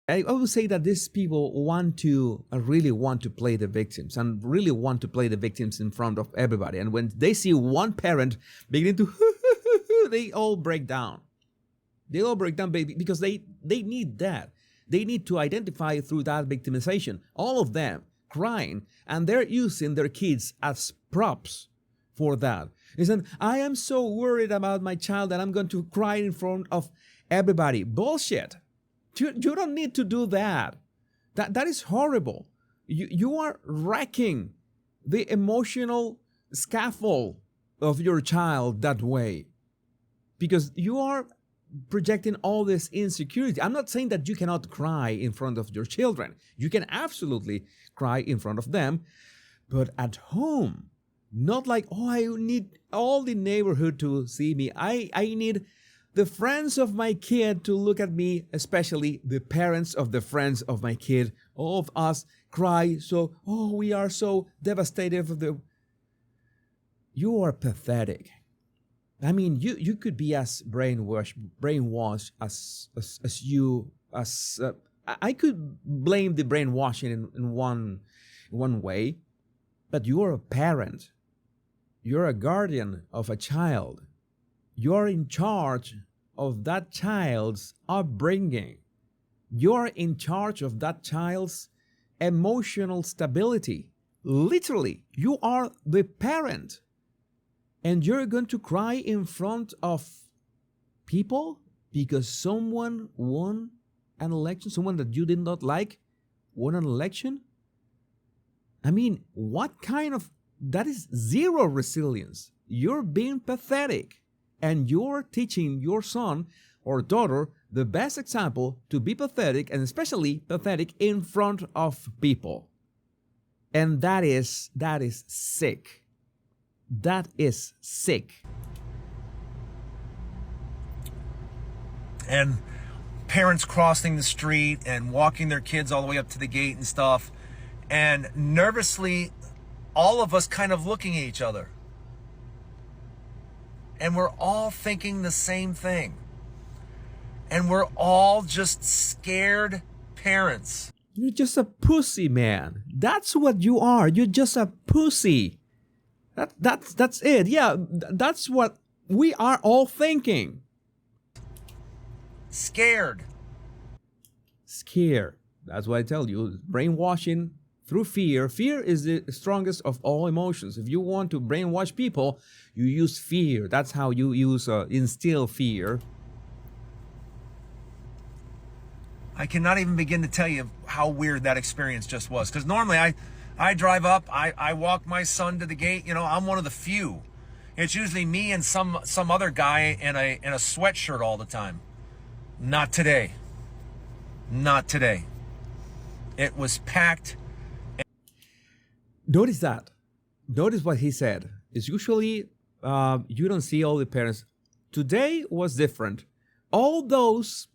I would say that these people want to really want to play the victims and really want to play the victims in front of everybody. And when they see one parent beginning to, they all break down. They all break down because they need that. They need to identify through that victimization. All of them crying, and they're using their kids as props for that. Listen, I am so worried about my child that I'm going to cry in front of everybody. Bullshit. You don't need to do that. That is horrible. You are wrecking the emotional scaffold of your child that way, because you are projecting all this insecurity. I'm not saying that you cannot cry in front of your children. You can absolutely cry in front of them, but at home. Not like, oh, I need all the neighborhood to see me. I need the friends of my kid to look at me, especially the parents of the friends of my kid. All of us cry, so, oh, we are so devastated. You are pathetic. I mean, you could be as brainwashed as you, I could blame the brainwashing in one way, but you are a parent. You're a guardian of a child. You're in charge of that child's upbringing. You're in charge of that child's emotional stability. Literally, you are the parent. And you're going to cry in front of people because someone won an election, someone that you did not like won an election? I mean, what kind of... That is zero resilience. You're being pathetic. And you're teaching your son or daughter the best example to be pathetic, and especially pathetic in front of people. And that is sick. That is sick. And parents crossing the street and walking their kids all the way up to the gate and stuff, and nervously all of us kind of looking at each other. And we're all thinking the same thing. And we're all just scared parents. You're just a pussy, man. That's what you are. You're just a pussy. That's it. Yeah, that's what we are all thinking. Scared. Scared. That's what I tell you. Brainwashing through fear. Fear is the strongest of all emotions. If you want to brainwash people, you use fear. That's how you instill fear. I cannot even begin to tell you how weird that experience just was. Because normally I drive up, I walk my son to the gate. You know, I'm one of the few. It's usually me and some other guy in a sweatshirt all the time. Not today. Not today. It was packed. Notice that. Notice what he said. It's usually you don't see all the parents. Today was different. All those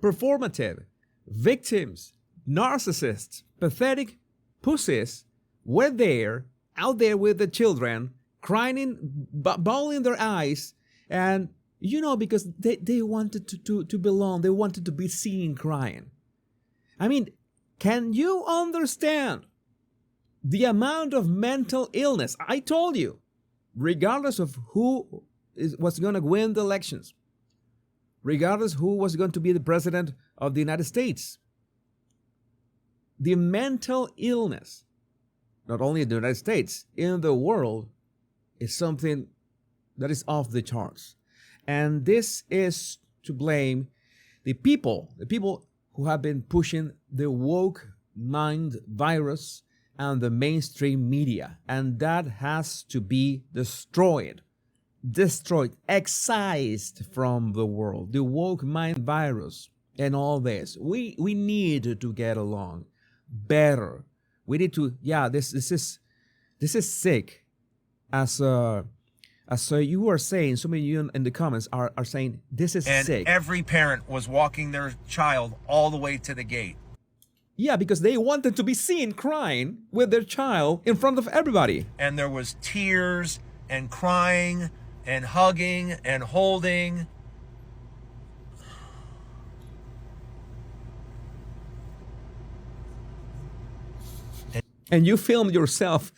performative victims, narcissists, pathetic pussies were there, out there with the children, crying, bawling their eyes, and you know, because they wanted to belong, they wanted to be seen crying. I mean, can you understand the amount of mental illness? I told you, regardless of who was going to win the elections, regardless who was going to be the president of the United States, the mental illness, not only in the United States, in the world, is something that is off the charts. And this is to blame the people who have been pushing the woke mind virus and the mainstream media. And that has to be destroyed, excised from the world. The woke mind virus and all this. We need to get along better. We need to, this is sick. As you were saying, so many of you in the comments are saying this is sick. And every parent was walking their child all the way to the gate. Yeah, because they wanted to be seen crying with their child in front of everybody. And there was tears and crying and hugging and holding. and you filmed yourself,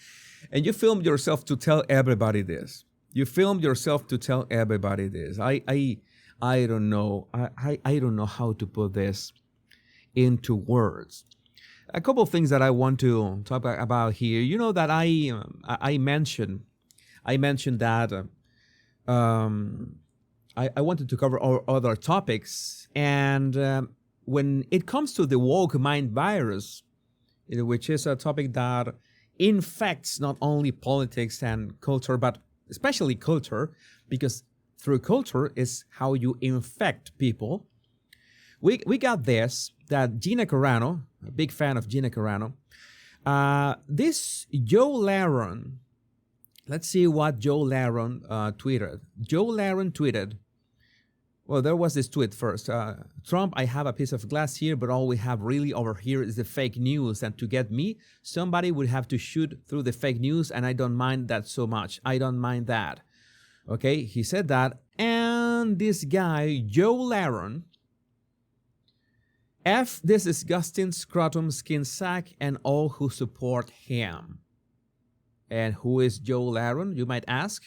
to tell everybody this. You filmed yourself to tell everybody this. I don't know. I don't know how to put this into words. A couple of things that I want to talk about here. You know that I mentioned that I wanted to cover other topics, and when it comes to the woke mind virus, which is a topic that infects not only politics and culture, but especially culture, because through culture is how you infect people. We got this, that Gina Carano, a big fan of Gina Carano, this Joe Laron, let's see what Joe Laron tweeted. Joe Laron tweeted, well, there was this tweet first. Trump, I have a piece of glass here, but all we have really over here is the fake news. And to get me, somebody would have to shoot through the fake news, and I don't mind that so much. I don't mind that. Okay, he said that. And this guy, Joe Laron, F this disgusting scrotum skin sack and all who support him. And who is Joe Laron, you might ask?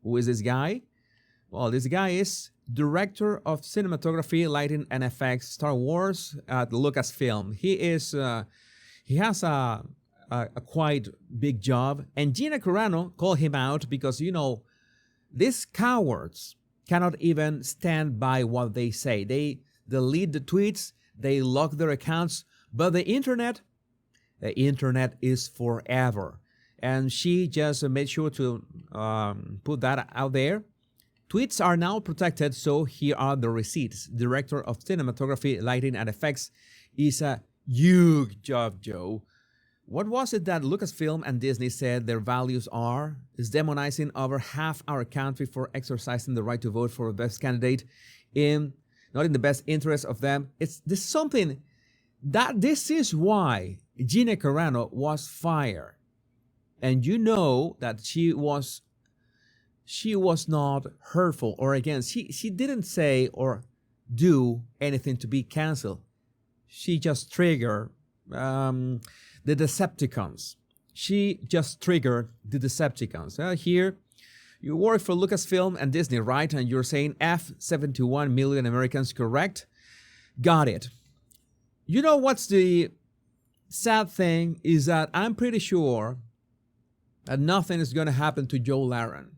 Who is this guy? Well, this guy is director of cinematography, lighting, and effects, Star Wars at Lucasfilm. He has a quite big job, and Gina Carano called him out because, you know, these cowards cannot even stand by what they say. They delete the tweets, they lock their accounts, but the internet is forever. And she just made sure to put that out there. Tweets are now protected, so here are the receipts. Director of Cinematography, Lighting, and Effects is a huge job, Joe. What was it that Lucasfilm and Disney said their values are? Is demonizing over half our country for exercising the right to vote for the best candidate not in the best interest of them. This something that this is why Gina Carano was fired. And you know that she was not hurtful, or again, she didn't say or do anything to be canceled. She just triggered the Decepticons. She just triggered the Decepticons. Here, you work for Lucasfilm and Disney, right? And you're saying F 71 million Americans, correct? Got it. You know what's the sad thing is that I'm pretty sure that nothing is going to happen to Joe Laron.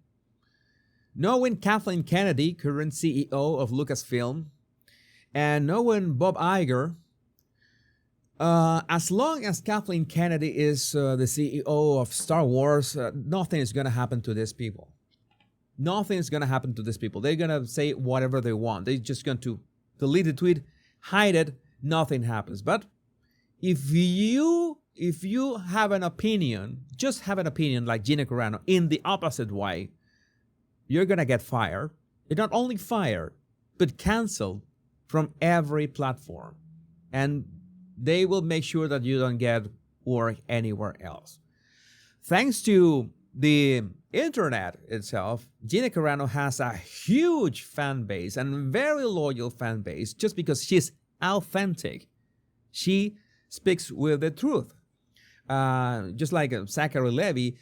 Knowing Kathleen Kennedy, current CEO of Lucasfilm, and knowing Bob Iger, as long as Kathleen Kennedy is the CEO of Star Wars, nothing is going to happen to these people. Nothing is going to happen to these people. They're going to say whatever they want. They're just going to delete the tweet, hide it, nothing happens. But if you have an opinion, just have an opinion like Gina Carano in the opposite way, you're going to get fired. You're not only fired, but canceled from every platform. And they will make sure that you don't get work anywhere else. Thanks to the internet itself, Gina Carano has a huge fan base and very loyal fan base just because she's authentic. She speaks with the truth. Just like Zachary Levi,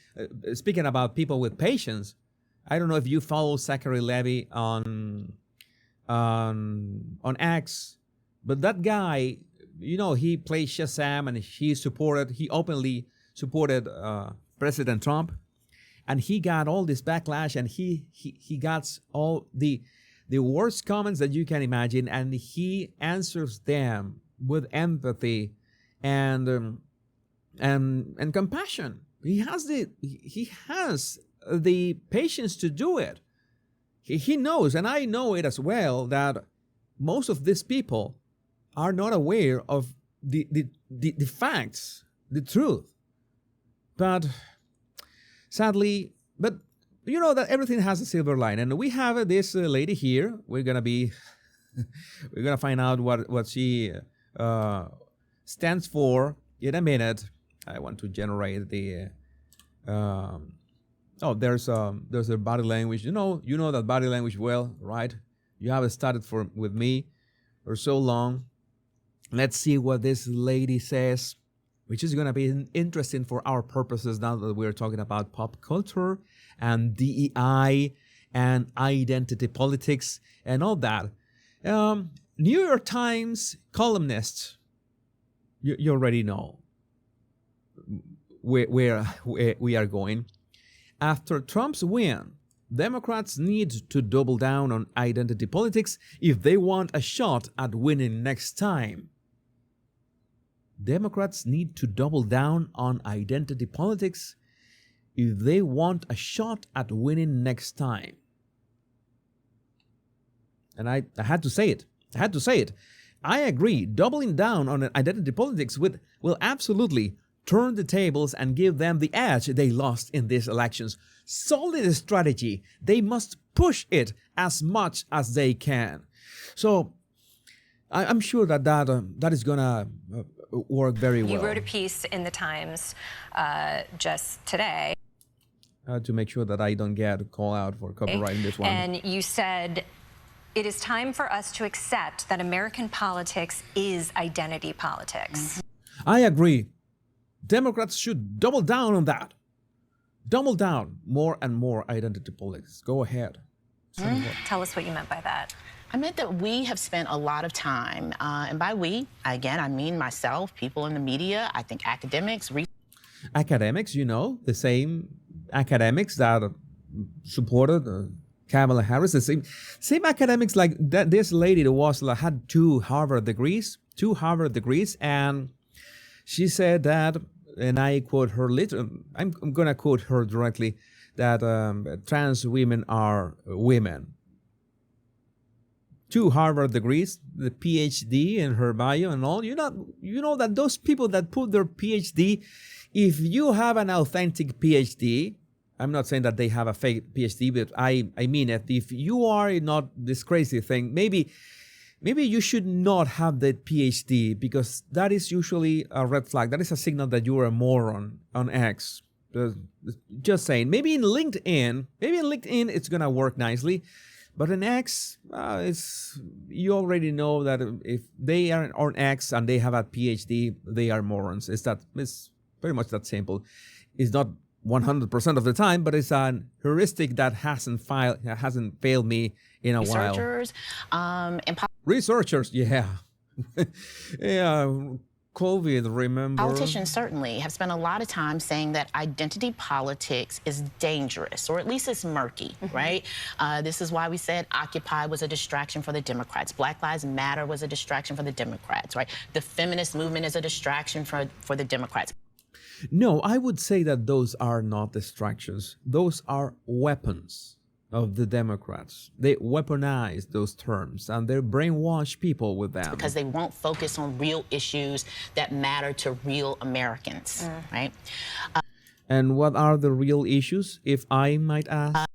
speaking about people with patience. I don't know if you follow Zachary Levi on X, but that guy, you know, he plays Shazam and he openly supported President Trump, and he got all this backlash, and he got all the worst comments that you can imagine, and he answers them with empathy and compassion. He has the patience to do it. He knows, and I know it as well, that most of these people are not aware of the facts, the truth. But sadly, but you know that everything has a silver line, and we have this lady here. We're gonna find out what she stands for in a minute. I want to generate the there's a body language. You know that body language well, right? You have studied with me for so long. Let's see what this lady says. which is going to be interesting for our purposes now that we're talking about pop culture and DEI and identity politics and all that. New York Times columnist, you already know where we are going. After Trump's win, Democrats need to double down on identity politics if they want a shot at winning next time. Democrats need to double down on identity politics if they want a shot at winning next time. And I had to say it. I agree. Doubling down on identity politics will absolutely turn the tables and give them the edge they lost in these elections. Solid strategy. They must push it as much as they can. So I'm sure that is gonna work very well. You wrote a piece in the Times just today. To make sure that I don't get a call out for copyrighting this one. And you said, it is time for us to accept that American politics is identity politics. I agree. Democrats should double down on that. Double down more and more identity politics. Go ahead. Tell us what you meant by that. I meant that we have spent a lot of time, and by we, again, I mean myself, people in the media, I think academics. Academics, the same academics that supported Kamala Harris, the same academics like that. This lady that had two Harvard degrees, and she said that, and I quote her I'm gonna quote her directly, that trans women are women. Two Harvard degrees, the PhD in her bio and all. You know that those people that put their PhD, if you have an authentic PhD, I'm not saying that they have a fake PhD, but I mean it. If you are not this crazy thing, maybe you should not have that PhD, because that is usually a red flag. That is a signal that you are a moron on X. Just saying. Maybe in LinkedIn it's gonna work nicely, but in X, you already know that if they are on X and they have a PhD, they are morons. It's pretty much that simple. It's not 100% of the time, but it's an heuristic that hasn't failed me in a while. Researchers, yeah. Yeah, COVID, remember? Politicians certainly have spent a lot of time saying that identity politics is dangerous, or at least it's murky, right? This is why we said Occupy was a distraction for the Democrats. Black Lives Matter was a distraction for the Democrats, right? The feminist movement is a distraction for the Democrats. No, I would say that those are not distractions. Those are weapons of the Democrats. They weaponize those terms and they brainwash people with them. Because they won't focus on real issues that matter to real Americans, right? And what are the real issues, if I might ask?